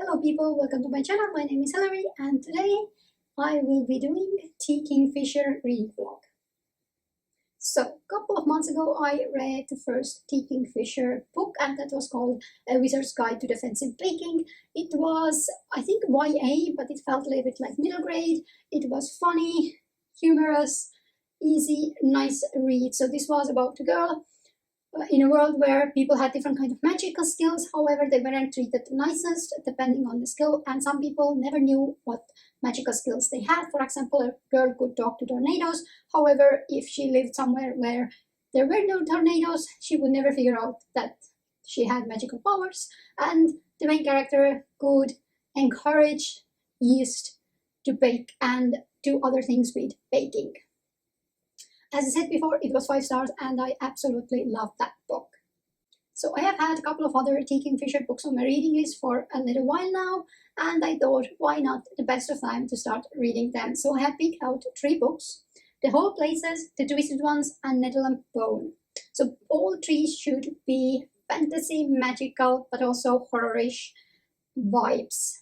Hello people, welcome to my channel. My name is Hilary and today I will be doing Kingfisher read vlog. So, a couple of months ago I read the first Kingfisher book and that was called A Wizard's Guide to Defensive Baking. It was, I think, YA, but it felt a little bit like middle grade. It was funny, humorous, easy, nice read. So this was about a girl in a world where people had different kind of magical skills. However, they weren't treated the nicest depending on the skill, and some people never knew what magical skills they had. For example, a girl could talk to tornadoes. However, if she lived somewhere where there were no tornadoes, she would never figure out that she had magical powers. And the main character could encourage yeast to bake and do other things with baking. As I said before, it was 5 stars and I absolutely loved that book. So I have had a couple of other Kingfisher books on my reading list for a little while now, and I thought, why not the best of time to start reading them. So I have picked out 3 books: The Whole Places, The Twisted Ones, and Nettle and Bone. So all 3 should be fantasy, magical, but also horror-ish vibes.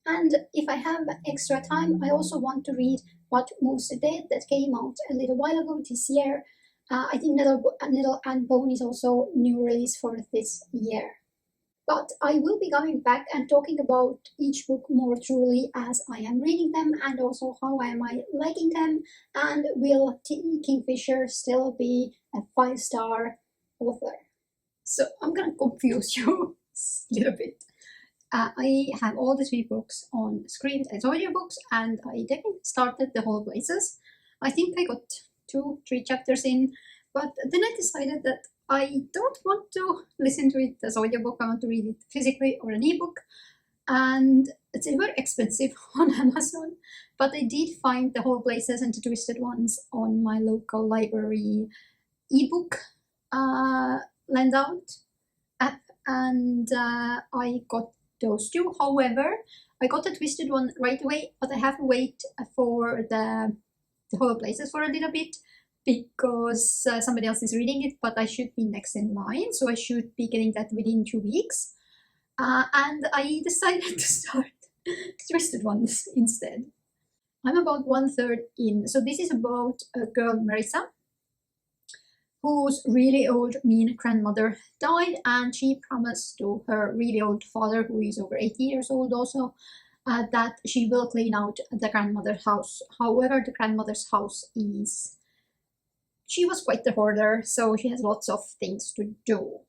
And if I have extra time, I also want to read What Moves the Dead that came out a little while ago this year. I think Nettle and Bone is also new release for this year. But I will be coming back and talking about each book more truly as I am reading them, and also how am I liking them, and will Kingfisher still be a 5-star author. So I'm gonna confuse you a little bit. I have all the 3 books on screen as audiobooks, and I definitely started The Whole Places. I think I got 2-3 chapters in, but then I decided that I don't want to listen to it as audiobook. I want to read it physically or an ebook, and it's very expensive on Amazon, but I did find The Whole Places and The Twisted Ones on my local library ebook lend out app, and I got those 2. However, I got the Twisted One right away, but I have to wait for the Whole Places for a little bit because somebody else is reading it, but I should be next in line, so I should be getting that within 2 weeks. And I decided to start Twisted Ones instead. I'm about 1/3 in. So this is about a girl, Marissa, whose really old, mean grandmother died, and she promised to her really old father, who is over 80 years old also, that she will clean out the grandmother's house. However, the grandmother's house is... She was quite the hoarder, so she has lots of things to do.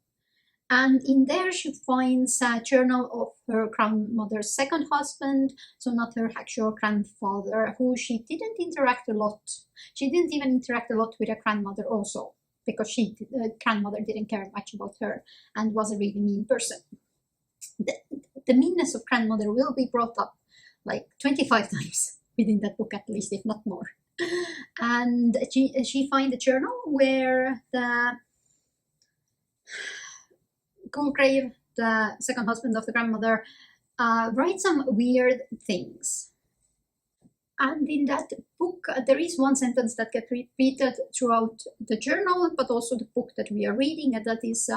And in there she finds a journal of her grandmother's second husband, so not her actual grandfather, who she didn't interact a lot. She didn't even interact a lot with her grandmother also, because the grandmother didn't care much about her and was a really mean person. The meanness of grandmother will be brought up like 25 times within that book at least, if not more. And she finds a journal where the Congrave, the second husband of the grandmother, writes some weird things. And in that book, there is one sentence that gets repeated throughout the journal, but also the book that we are reading, and that is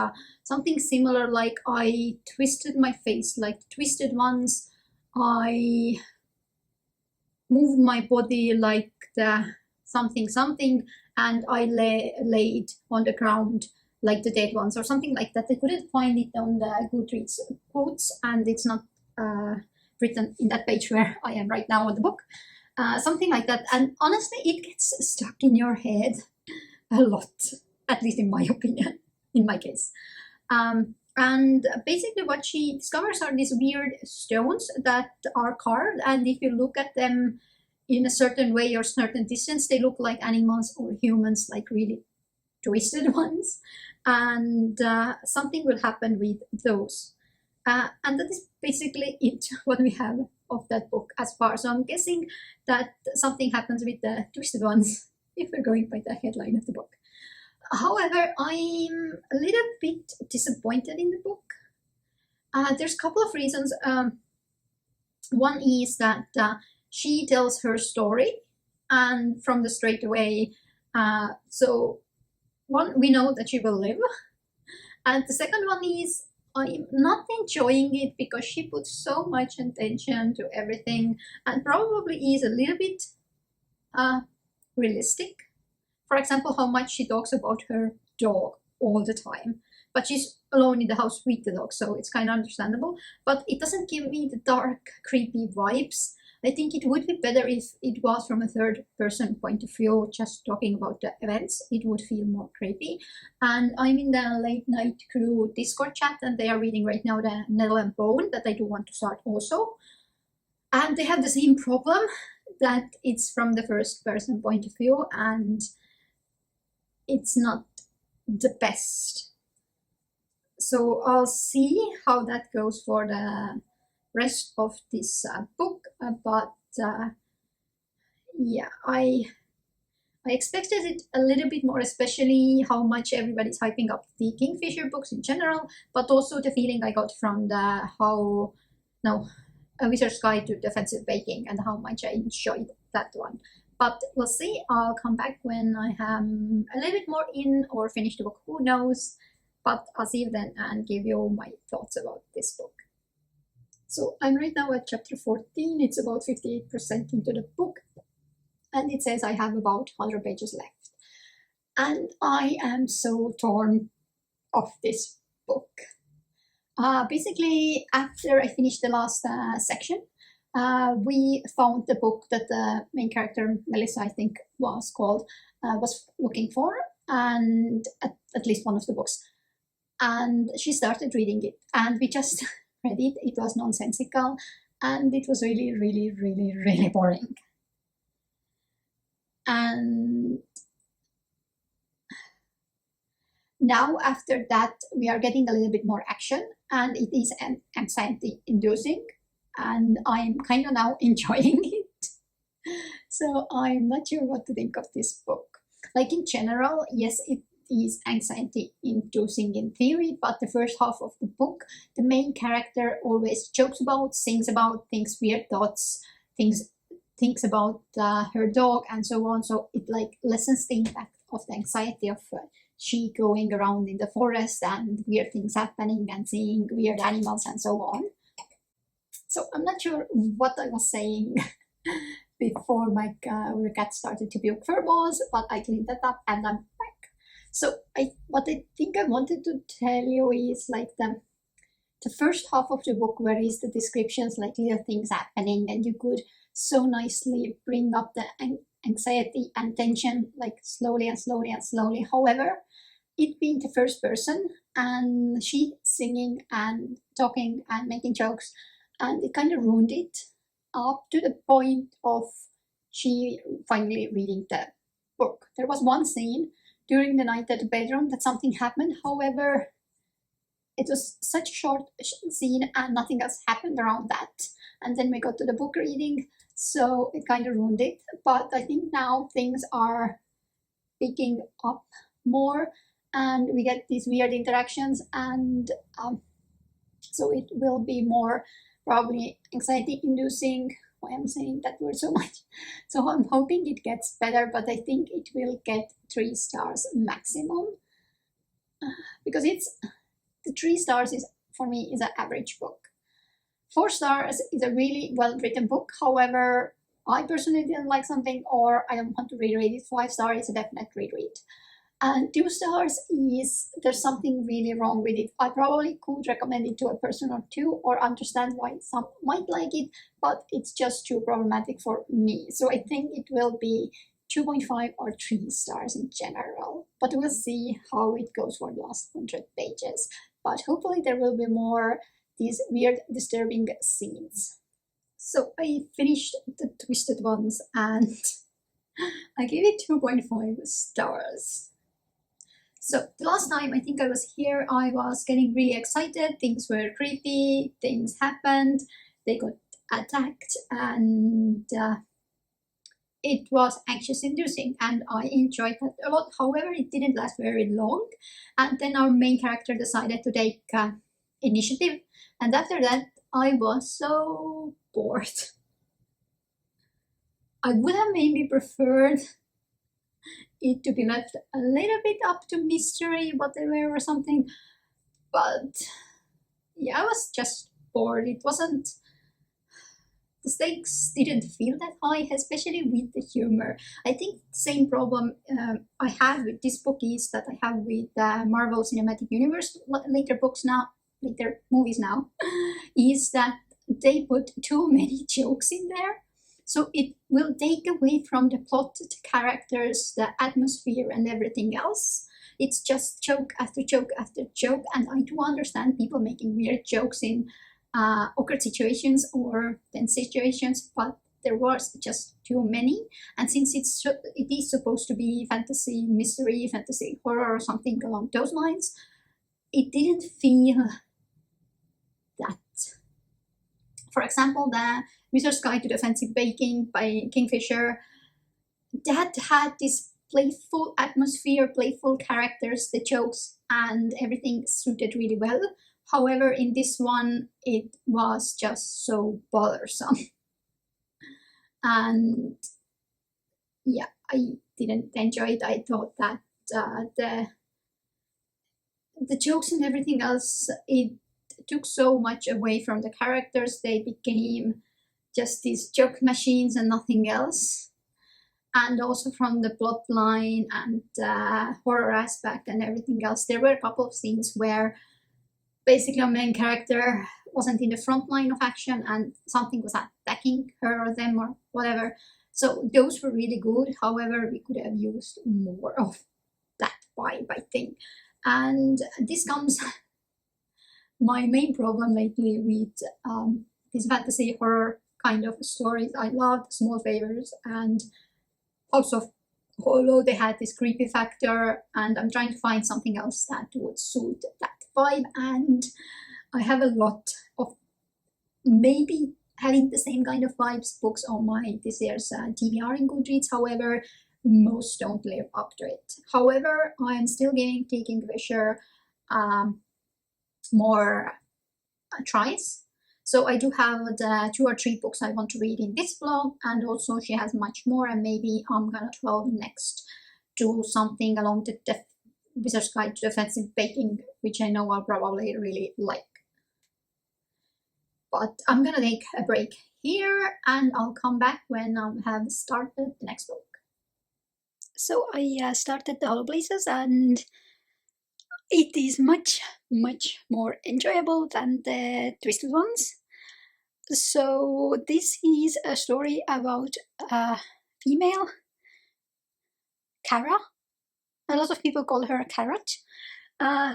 something similar like, I twisted my face like the Twisted Ones, I moved my body like the something something, and I laid on the ground like the dead ones, or something like that. I couldn't find it on the Goodreads quotes, and it's not written in that page where I am right now on the book. Something like that, and honestly it gets stuck in your head a lot, at least in my opinion, in my case. And basically what she discovers are these weird stones that are carved, and if you look at them in a certain way or certain distance, they look like animals or humans, like really twisted ones, and something will happen with those. And that is basically it, what we have of that book as far. So I'm guessing that something happens with the Twisted Ones, if we're going by the headline of the book. However, I'm a little bit disappointed in the book. There's a couple of reasons. One is that she tells her story, and from the straight away, so one, we know that she will live, and the second one is I'm not enjoying it because she puts so much attention to everything and probably is a little bit realistic. For example, how much she talks about her dog all the time. But she's alone in the house with the dog, so it's kind of understandable. But it doesn't give me the dark, creepy vibes. I think it would be better if it was from a third person point of view, just talking about the events. It would feel more creepy. And I'm in the Late Night Crew Discord chat, and they are reading right now the Nettle and Bone that I do want to start also. And they have the same problem, that it's from the first person point of view, and it's not the best. So I'll see how that goes for the rest of this book, but yeah, I expected it a little bit more, especially how much everybody's hyping up the Kingfisher books in general, but also the feeling I got from the A Wizard's Guide to Defensive Baking, and how much I enjoyed that one. But we'll see. I'll come back when I am a little bit more in or finish the book, who knows. But I'll see you then and give you my thoughts about this book. So I'm right now at chapter 14. It's about 58% into the book. And it says I have about 100 pages left. And I am so torn of this book. Basically, after I finished the last section, we found the book that the main character, Melissa, I think was called, was looking for, and at least one of the books. And she started reading it, and we just read it. It was nonsensical, and it was really, really, really, really boring. And now after that, we are getting a little bit more action, and it is anxiety inducing, and I'm kind of now enjoying it. So I'm not sure what to think of this book. Like in general, yes, it is anxiety inducing in theory, but the first half of the book, the main character always jokes about, sings about, thinks weird thoughts, thinks about her dog and so on. So it like lessens the impact of the anxiety of she going around in the forest and weird things happening and seeing weird animals and so on. So I'm not sure what I was saying before my cat started to puke furballs, but I cleaned that up and I'm back. So what I think I wanted to tell you is like the first half of the book, where is the descriptions, like little things happening, and you could so nicely bring up the anxiety and tension, like slowly and slowly and slowly. However, it being the first person, and she singing and talking and making jokes, and it kind of ruined it up to the point of she finally reading the book. There was one scene during the night at the bedroom that something happened. However, it was such a short scene and nothing else happened around that. And then we got to the book reading, so it kind of ruined it. But I think now things are picking up more, and we get these weird interactions, and so it will be more probably anxiety inducing. Why I'm saying that word so much. So I'm hoping it gets better, but I think it will get 3 stars maximum, because it's the 3 stars is for me is an average book. 4 stars is a really well written book. However, I personally didn't like something, or I don't want to reread it. 5 stars is a definite reread. And 2 stars is there's something really wrong with it. I probably could recommend it to a person or two, or understand why some might like it, but it's just too problematic for me. So I think it will be 2.5 or 3 stars in general. But we'll see how it goes for the last 100 pages. But hopefully there will be more these weird, disturbing scenes. So I finished the Twisted Ones, and I gave it 2.5 stars. So the last time I think I was here, I was getting really excited. Things were creepy, things happened, they got attacked, and it was anxious inducing, and I enjoyed that a lot. However, it didn't last very long, and then our main character decided to take initiative, and after that I was so bored. I would have maybe preferred it to be left a little bit up to mystery, whatever, or something, but yeah, I was just bored. It wasn't, the stakes didn't feel that high, especially with the humor. I think the same problem I have with this book is that I have with Marvel Cinematic Universe later books now, later movies now, is that they put too many jokes in there. So it will take away from the plot, the characters, the atmosphere, and everything else. It's just joke after joke after joke, and I do understand people making weird jokes in awkward situations or tense situations, but there was just too many. And since it is supposed to be fantasy mystery, fantasy horror, or something along those lines, it didn't feel that. For example, the Wizard's Guide to Defensive Baking by Kingfisher, that had this playful atmosphere, playful characters, the jokes, and everything suited really well. However, in this one, it was just so bothersome. And yeah, I didn't enjoy it. I thought that the jokes and everything else, it took so much away from the characters. They became just these joke machines and nothing else. And also from the plot line and horror aspect and everything else, there were a couple of scenes where basically a main character wasn't in the front line of action and something was attacking her or them or whatever. So those were really good. However, we could have used more of that vibe, I think. And this comes my main problem lately with these fantasy horror kind of stories. I loved Small Favors and House of Hollow. They had this creepy factor, and I'm trying to find something else that would suit that vibe. And I have a lot of maybe having the same kind of vibes books on my this year's TBR in Goodreads. However, most don't live up to it. However, I am still giving Kingfisher more tries. So I do have the 2 or 3 books I want to read in this blog, and also she has much more, and maybe I'm gonna 12 next do something along the Wizard's Guide to Defensive Baking, which I know I'll probably really like. But I'm gonna take a break here, and I'll come back when I have started the next book. So I started the Hollow Places, and it is much more enjoyable than the Twisted Ones. So this is a story about a female, Kara. A lot of people call her Carrot,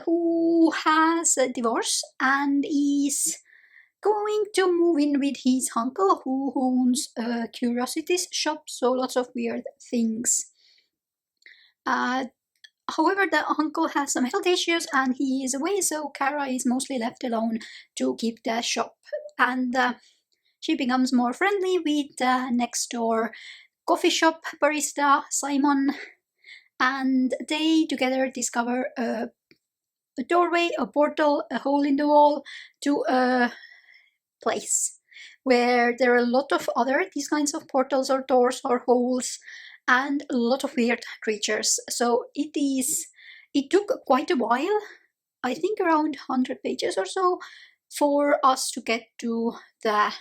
who has a divorce and is going to move in with his uncle, who owns a curiosities shop, so lots of weird things. However, the uncle has some health issues and he is away, so Kara is mostly left alone to keep the shop. And she becomes more friendly with the next door coffee shop barista, Simon, and they together discover a doorway, a portal, a hole in the wall to a place where there are a lot of other these kinds of portals or doors or holes and a lot of weird creatures. So it took quite a while, I think around 100 pages or so, for us to get to the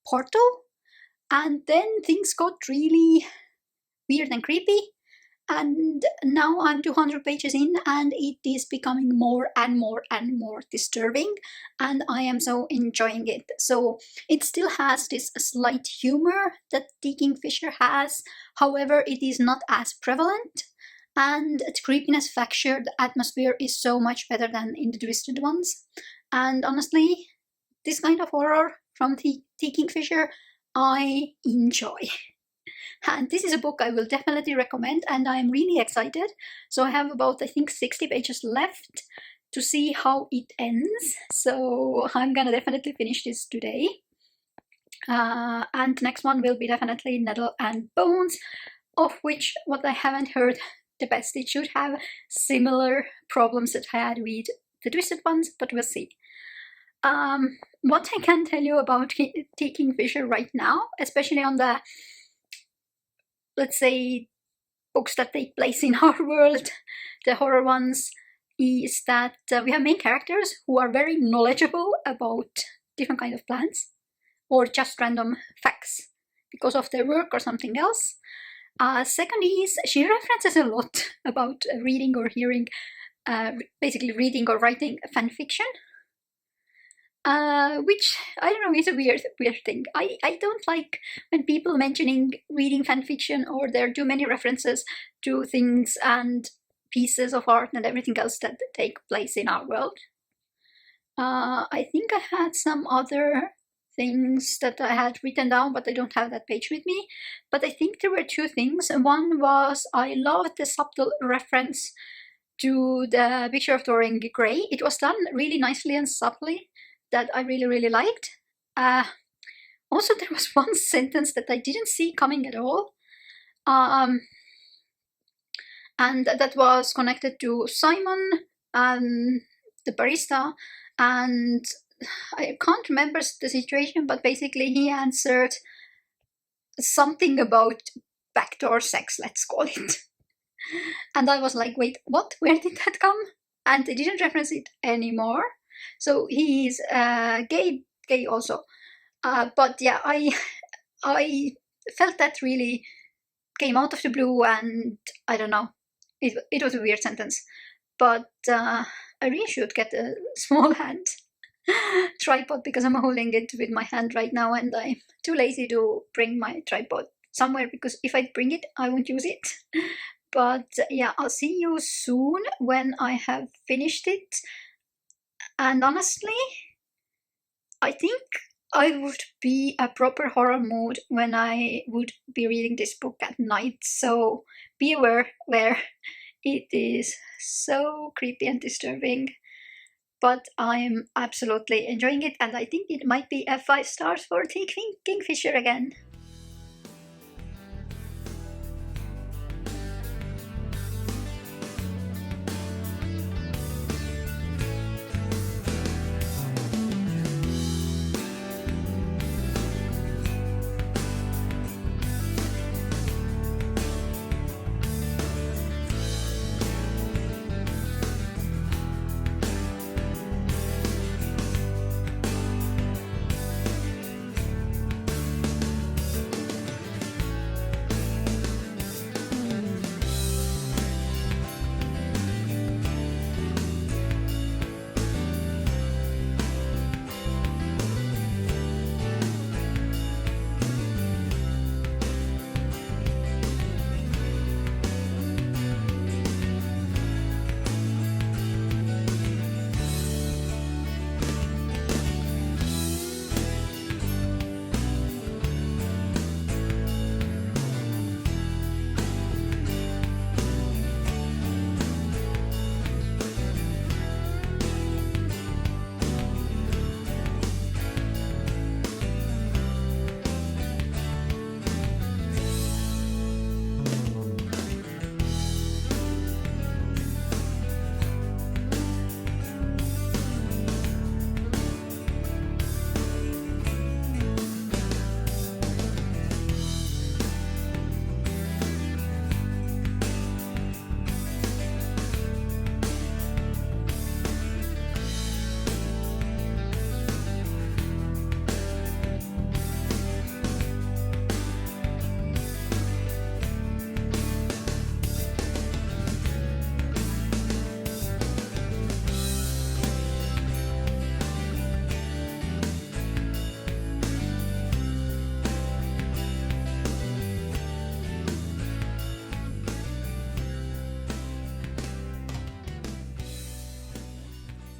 portal, and then things got really weird and creepy. And now I'm 200 pages in and it is becoming more and more and more disturbing, and I am so enjoying it. So it still has this slight humor that the Kingfisher has, however it is not as prevalent, and the creepiness factor, the atmosphere is so much better than in the Twisted Ones. And honestly, this kind of horror from the Kingfisher I enjoy. And this is a book I will definitely recommend, and I'm really excited. So I have about, I think, 60 pages left to see how it ends. So I'm gonna definitely finish this today. And the next one will be definitely Nettle and Bones, of which, what I haven't heard the best, it should have similar problems that I had with the Twisted Ones, but we'll see. What I can tell you about Kingfisher right now, especially on the, let's say, books that take place in our world, the horror ones, is that we have main characters who are very knowledgeable about different kind of plants or just random facts because of their work or something else. Second is she references a lot about reading or hearing, basically reading or writing fan fiction. Which, I don't know, is a weird thing. I don't like when people mentioning reading fan fiction or there are too many references to things and pieces of art and everything else that take place in our world. I think I had some other things that I had written down, but I don't have that page with me. But I think there were two things. One was I loved the subtle reference to the picture of Dorian Gray. It was done really nicely and subtly that I really liked. Also, there was one sentence that I didn't see coming at all. And that was connected to Simon, the barista, and I can't remember the situation, but basically he answered something about backdoor sex, let's call it. And I was like, wait, what? Where did that come? And they didn't reference it anymore. So he's gay also. But yeah, I felt that really came out of the blue, and I don't know. It was a weird sentence. But I really should get a small hand tripod because I'm holding it with my hand right now and I'm too lazy to bring my tripod somewhere because if I bring it, I won't use it. But yeah, I'll see you soon when I have finished it. And honestly, I think I would be a proper horror mood when I would be reading this book at night. So be aware where it is so creepy and disturbing. But I'm absolutely enjoying it, and I think it might be a 5 stars for Kingfisher again.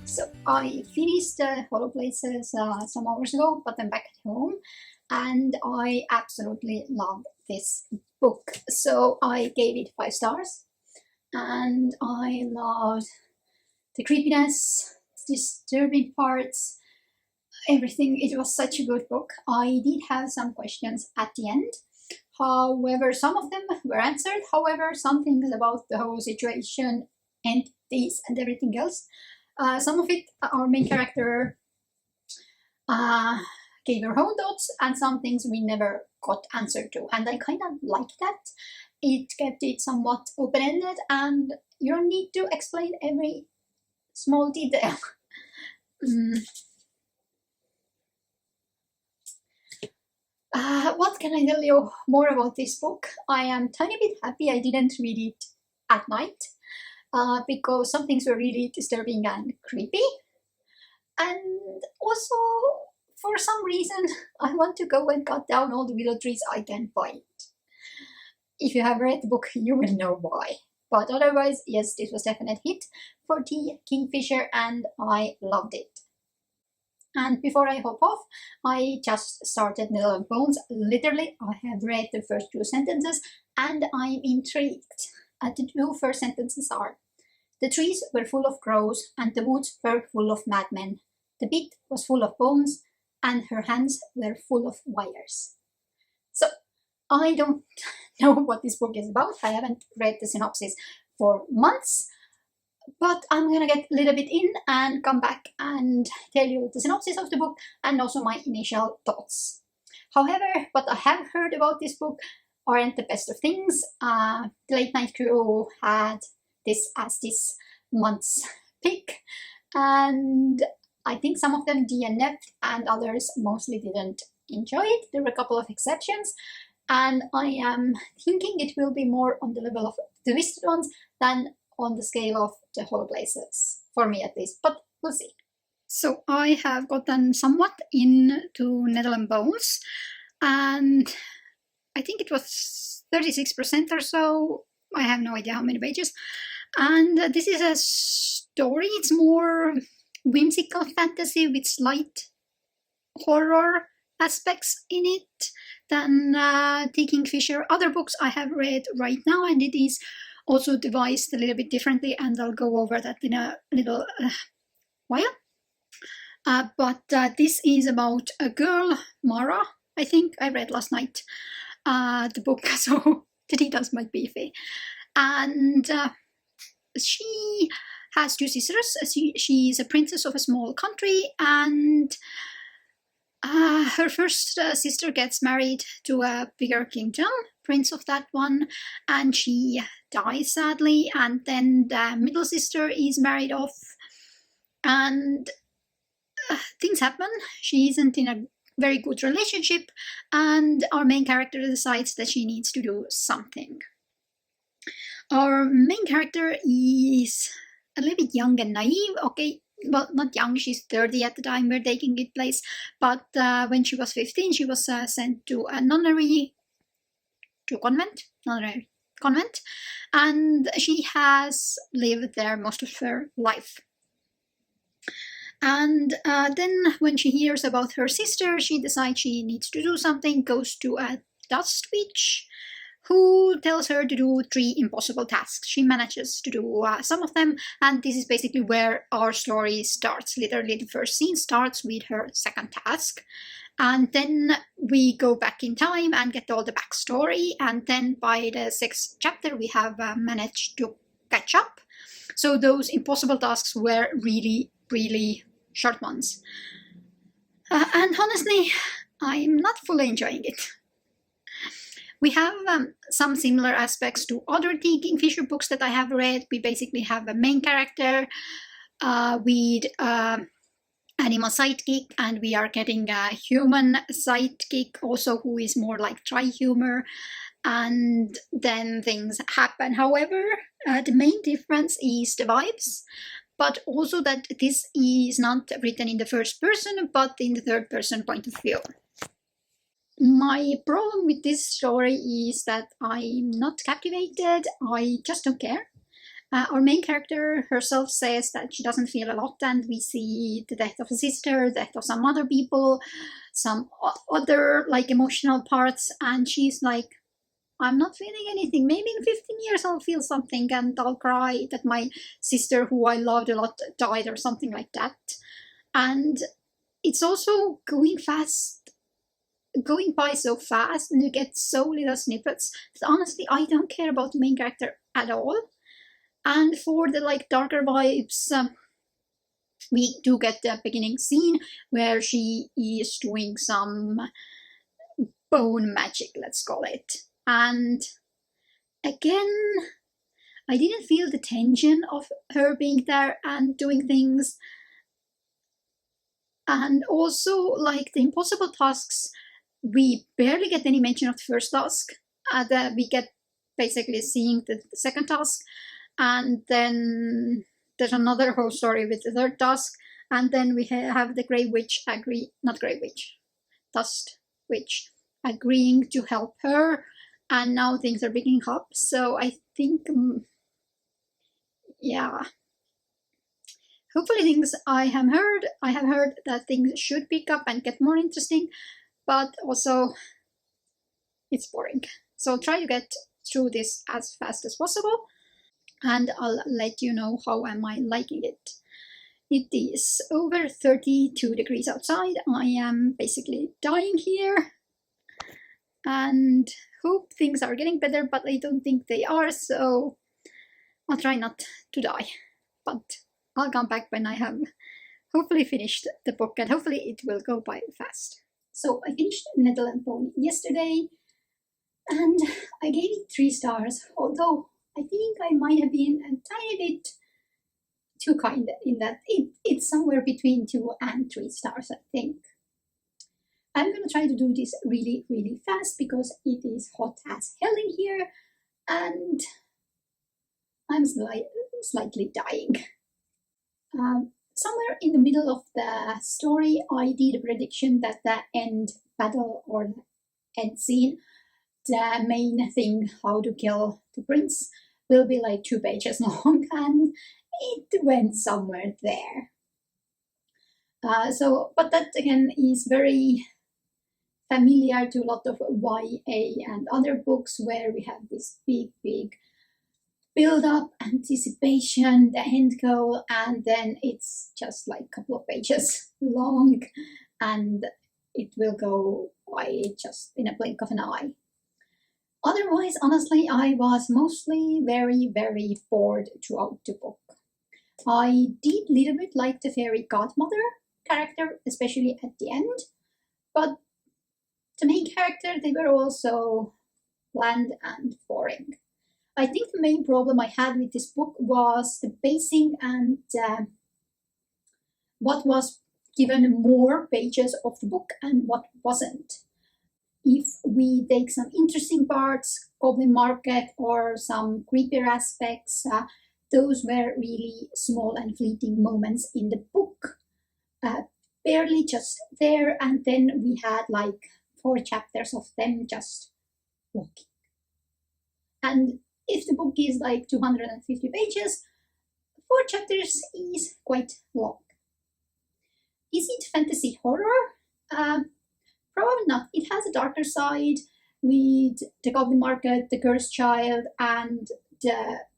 So I finished Hollow Places some hours ago, but I'm back at home, and I absolutely love this book. So I gave it 5 stars, and I loved the creepiness, disturbing parts, everything. It was such a good book. I did have some questions at the end. However, some of them were answered. However, some things about the whole situation, entities, and everything else, some of it our main character gave her own thoughts, and some things we never got answered to. And I kind of like that. It kept it somewhat open-ended, and you don't need to explain every small detail. What can I tell you more about this book? I am tiny bit happy I didn't read it at night because some things were really disturbing and creepy. And also, for some reason, I want to go and cut down all the willow trees I can find. If you have read the book, you will know why. But otherwise, yes, this was definitely a hit for the Kingfisher and I loved it. And before I hop off, I just started Needle and Bones. Literally, I have read the first 2 sentences and I'm intrigued. The 2 first sentences are: the trees were full of crows and the woods were full of madmen. The pit was full of bones and her hands were full of wires. So, I don't know what this book is about. I haven't read the synopsis for months. But I'm gonna get a little bit in and come back and tell you the synopsis of the book and also my initial thoughts. However, what I have heard about this book aren't the best of things. The Late Night Crew had this as this month's pick, and I think some of them DNF'd and others mostly didn't enjoy it. There were a couple of exceptions, and I am thinking it will be more on the level of the Twisted Ones than on the scale of the Hollow Places, for me at least, but we'll see. So I have gotten somewhat into Nettle and Bones, and I think it was 36% or so. I have no idea how many pages. And this is a story. It's more whimsical fantasy with slight horror aspects in it than the Kingfisher other books I have read right now, and it is also devised a little bit differently, and I'll go over that in a little while. But this is about a girl, Mara, I think I read last night the book, so the details might be iffy. And she has 2 sisters. She's a princess of a small country, and her first sister gets married to a bigger kingdom, prince of that one, and she dies sadly, and then the middle sister is married off, and things happen. She isn't in a very good relationship, and our main character decides that she needs to do something. Our main character is a little bit young and naive. Okay, well, not young, she's 30 at the time we're taking it place, but when she was 15, she was sent to a convent, and she has lived there most of her life. And then when she hears about her sister, she decides she needs to do something, goes to a dust witch who tells her to do 3 impossible tasks. She manages to do some of them, and this is basically where our story starts. Literally, the first scene starts with her second task, and then we go back in time and get all the backstory, and then by the 6th chapter we have managed to catch up. So those impossible tasks were really, really short ones. And honestly, I'm not fully enjoying it. We have some similar aspects to other T. Kingfisher books that I have read. We basically have a main character with animal sidekick, and we are getting a human sidekick also who is more like tri-humor, and then things happen. However, the main difference is the vibes, but also that this is not written in the first person, but in the third person point of view. My problem with this story is that I'm not captivated. I just don't care. Our main character herself says that she doesn't feel a lot, and we see the death of a sister, death of some other people, some other like emotional parts, and she's like, I'm not feeling anything. Maybe in 15 years I'll feel something and I'll cry that my sister who I loved a lot died or something like that. And it's also going by so fast, and you get so little snippets that honestly I don't care about the main character at all. And for the like darker vibes, we do get the beginning scene where she is doing some bone magic, let's call it. And again, I didn't feel the tension of her being there and doing things. And also, like the impossible tasks, we barely get any mention of the first task. We get basically seeing the second task, and then there's another whole story with the third task, and then we have the Grey Witch Dust Witch agreeing to help her, and now things are picking up. So I think, yeah, hopefully things I have heard that things should pick up and get more interesting, but also it's boring. So I'll try to get through this as fast as possible, and I'll let you know how am I liking it. It is over 32 degrees outside. I am basically dying here, and hope things are getting better, but I don't think they are, so I'll try not to die. But I'll come back when I have hopefully finished the book, and hopefully it will go by fast. So I finished Nettle and Bone yesterday, and I gave it 3 stars, although I think I might have been a tiny bit too kind in that it's somewhere between 2 and 3 stars, I think. I'm gonna try to do this really, really fast because it is hot as hell in here, and I'm slightly dying. Somewhere in the middle of the story, I did a prediction that the end battle or the end scene, the main thing, how to kill the prince, will be like 2 pages long, and it went somewhere there. But that again is very familiar to a lot of YA and other books where we have this big build-up, anticipation, the end goal, and then it's just like a couple of pages long, and it will go by just in a blink of an eye. Otherwise, honestly, I was mostly very bored throughout the book. I did a little bit like the fairy godmother character, especially at the end, but the main character, they were also bland and boring. I think the main problem I had with this book was the pacing and what was given more pages of the book and what wasn't. If we take some interesting parts, Goblin Market, or some creepier aspects, those were really small and fleeting moments in the book, barely just there, and then we had like 4 chapters of them just walking. And if the book is like 250 pages, 4 chapters is quite long. Is it fantasy horror? Probably not. It has a darker side with the Goblin Market, the Cursed Child, and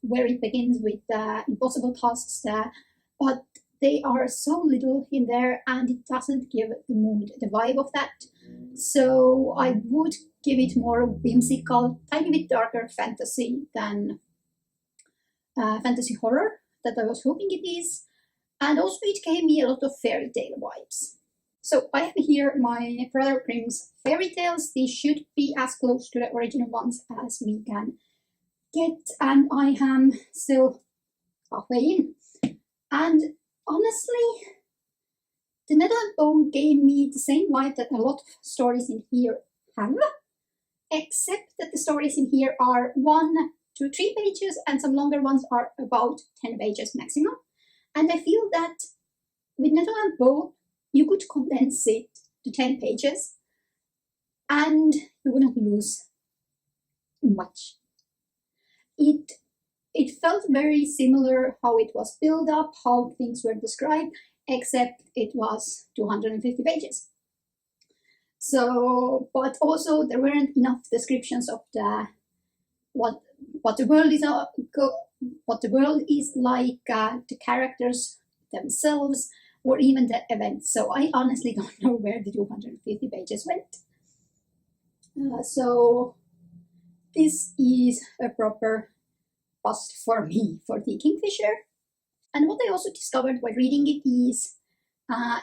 where it begins with the impossible tasks there, but they are so little in there and it doesn't give the mood, the vibe of that. So I would give it more whimsical, tiny bit darker fantasy than fantasy horror that I was hoping it is. And also it gave me a lot of fairy tale vibes. So I have here my Brother Grimm's fairy tales. These should be as close to the original ones as we can get, and I am still halfway in. And honestly, the Nettle and Bone gave me the same vibe that a lot of stories in here have, except that the stories in here are 1 to 3 pages and some longer ones are about 10 pages maximum. And I feel that with Nettle and Bone, you could condense it to 10 pages and you wouldn't lose much. It felt very similar how it was built up, how things were described, except it was 250 pages. So, but also there weren't enough descriptions of what the world is like, the characters themselves, or even the events. So I honestly don't know where the 250 pages went. So this is a proper bust for me for the Kingfisher. And what I also discovered while reading it is,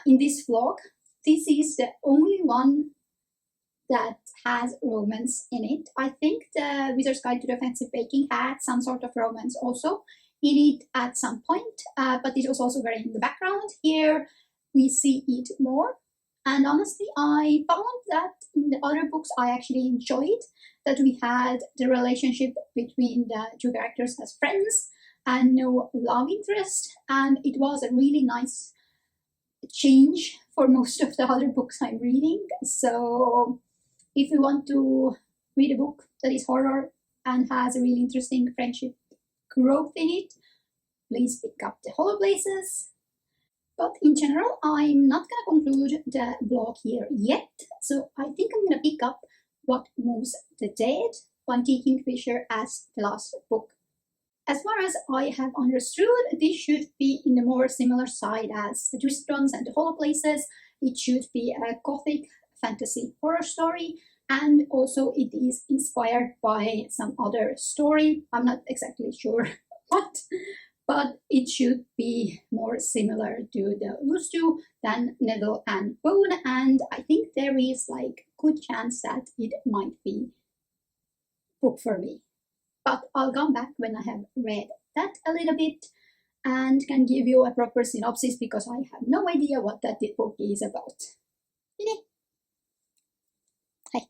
in this vlog, this is the only one that has romance in it. I think the Wizard's Guide to the Offensive Baking had some sort of romance also in it at some point, but it was also very in the background. Here we see it more. And honestly, I found that in the other books I actually enjoyed that we had the relationship between the two characters as friends and no love interest, and it was a really nice change for most of the other books I'm reading. So if you want to read a book that is horror and has a really interesting friendship growth in it, please pick up The Hollow Places. But in general, I'm not going to conclude the blog here yet, so I think I'm going to pick up What Moves the Dead by T. Kingfisher as the last book. As far as I have understood, this should be in the more similar side as The Twisted Ones and The Hollow Places. It should be a gothic fantasy horror story, and also it is inspired by some other story. I'm not exactly sure what, but it should be more similar to the Ustu than Nettle and Bone, and I think there is like good chance that it might be book for me. But I'll come back when I have read that a little bit and can give you a proper synopsis because I have no idea what that book is about. Hi.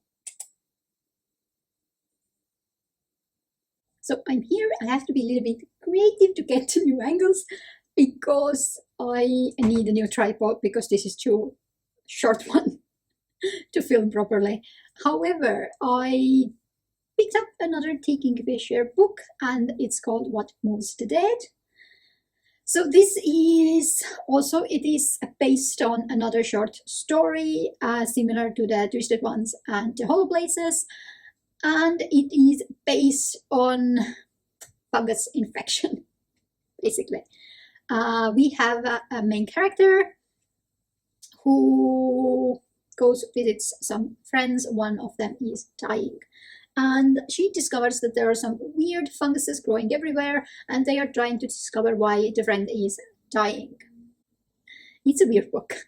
So I'm here. I have to be a little bit creative to get to new angles because I need a new tripod because this is too short one to film properly. However, I picked up another T. Kingfisher book and it's called What Moves the Dead. So this is also, it is based on another short story similar to the Twisted Ones and the Hollow Places, and it is based on fungus infection, basically. We have a main character who visits some friends. One of them is dying, and she discovers that there are some weird funguses growing everywhere, and they are trying to discover why the friend is dying. It's a weird book.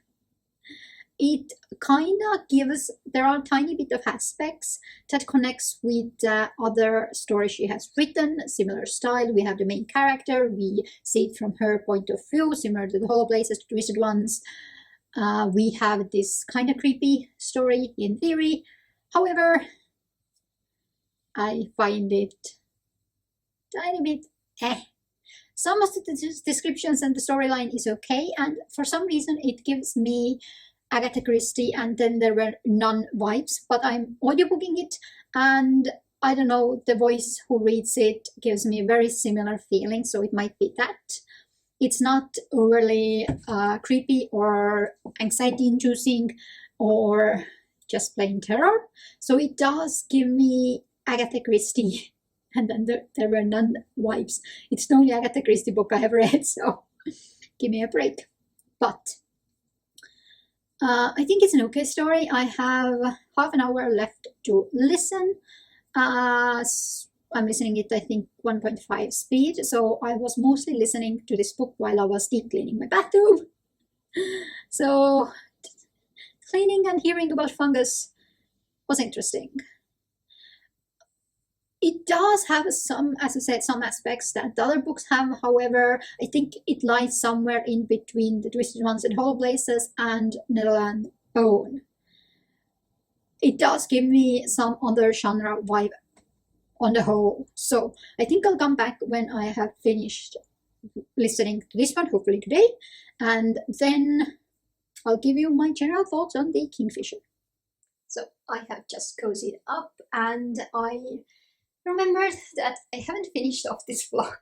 It kind of gives, there are a tiny bit of aspects that connects with the other story she has written, similar style. We have the main character, we see it from her point of view, similar to The Hollow Places, The Twisted Ones. We have this kind of creepy story in theory. However, I find it tiny bit Some of the descriptions and the storyline is okay, and for some reason it gives me Agatha Christie and Then There Were None vibes, but I'm audiobooking it, and I don't know, the voice who reads it gives me a very similar feeling, so it might be that. It's not overly creepy or anxiety-inducing or just plain terror, so it does give me Agatha Christie and Then There Were None vibes. It's the only Agatha Christie book I have read, so give me a break. But I think it's an okay story. I have half an hour left to listen. I'm listening it, I think, 1.5 speed, so I was mostly listening to this book while I was deep cleaning my bathroom. So cleaning and hearing about fungus was interesting. It does have some, as I said, some aspects that the other books have. However, I think it lies somewhere in between The Twisted Ones and Hollow Places and Nettle and Bone. It does give me some other genre vibe on the whole. So I think I'll come back when I have finished listening to this one, hopefully today, and then I'll give you my general thoughts on the Kingfisher. So I have just cozied up and I remembered that I haven't finished off this vlog.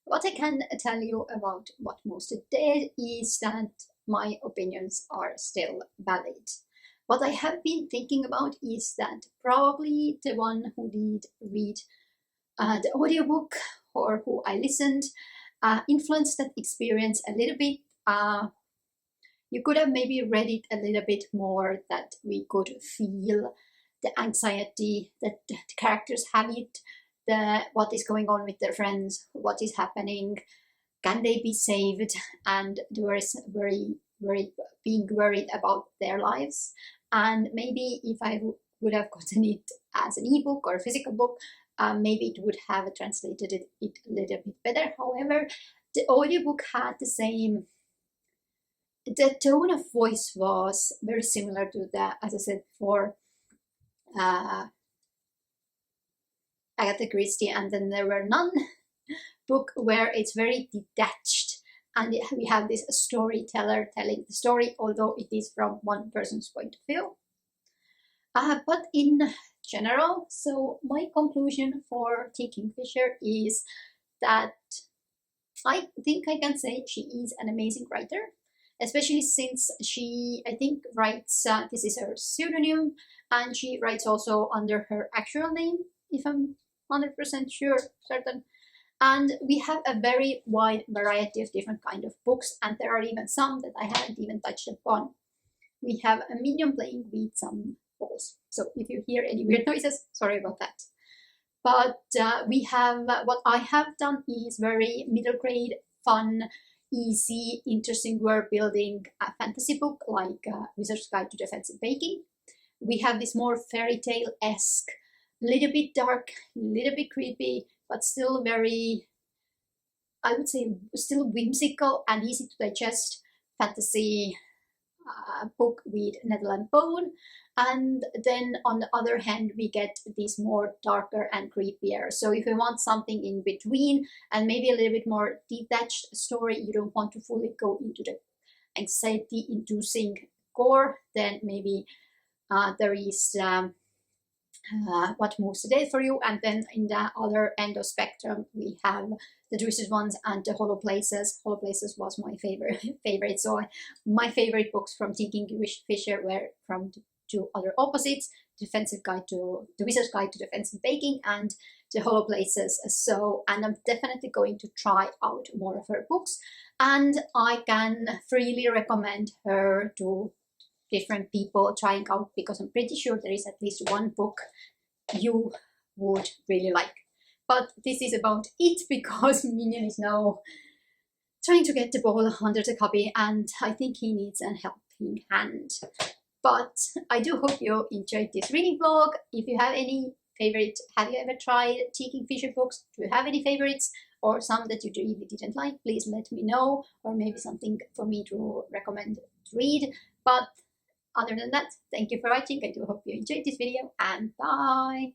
What I can tell you about What Moves the Dead is that my opinions are still valid. What I have been thinking about is that probably the one who did read the audiobook or who I listened influenced that experience a little bit. You could have maybe read it a little bit more, that we could feel the anxiety that the characters have it, what is going on with their friends, what is happening, can they be saved, and there is very being worried about their lives. and maybe if I would have gotten it as an ebook or a physical book, maybe it would have translated it a little bit better. However, the audiobook had the same, the tone of voice was very similar to that, as I said before, Agatha Christie, and then there were none book where it's very detached and we have this storyteller telling the story, although it is from one person's point of view. But in general, so my conclusion for T. Kingfisher is that I think I can say she is an amazing writer, especially since she, I think, writes, this is her pseudonym, and she writes also under her actual name, if I'm 100% certain. And we have a very wide variety of different kind of books, and there are even some that I haven't even touched upon. We have a medium playing with some balls, so if you hear any weird noises, sorry about that. But we have, what I have done is very middle grade, fun, easy, interesting world building fantasy book like Wizard's Guide to Defensive Baking. We have this more fairy tale-esque, little bit dark, little bit creepy, but still very, I would say, still whimsical and easy to digest fantasy book with Netherland Bone. And then on the other hand, we get this more darker and creepier. So if you want something in between and maybe a little bit more detached story, you don't want to fully go into the anxiety-inducing gore, then maybe there is What Moves the Dead for you. And then in the other end of spectrum, we have the Twisted Ones and the Hollow Places. Hollow Places was my favorite. So my favorite books from T. Kingfisher were from the two other opposites: the Wizard's Guide to Defensive Baking and the Hollow Places. So, and I'm definitely going to try out more of her books, and I can freely recommend her to different people trying out, because I'm pretty sure there is at least one book you would really like. But this is about it, because Minion is now trying to get the ball under the cubby, and I think he needs a helping hand. But I do hope you enjoyed this reading vlog. If you have any favorite, have you ever tried T. Kingfisher books? Do you have any favorites, or some that you really didn't like? Please let me know, or maybe something for me to recommend to read. But other than that, thank you for watching. I do hope you enjoyed this video, and bye!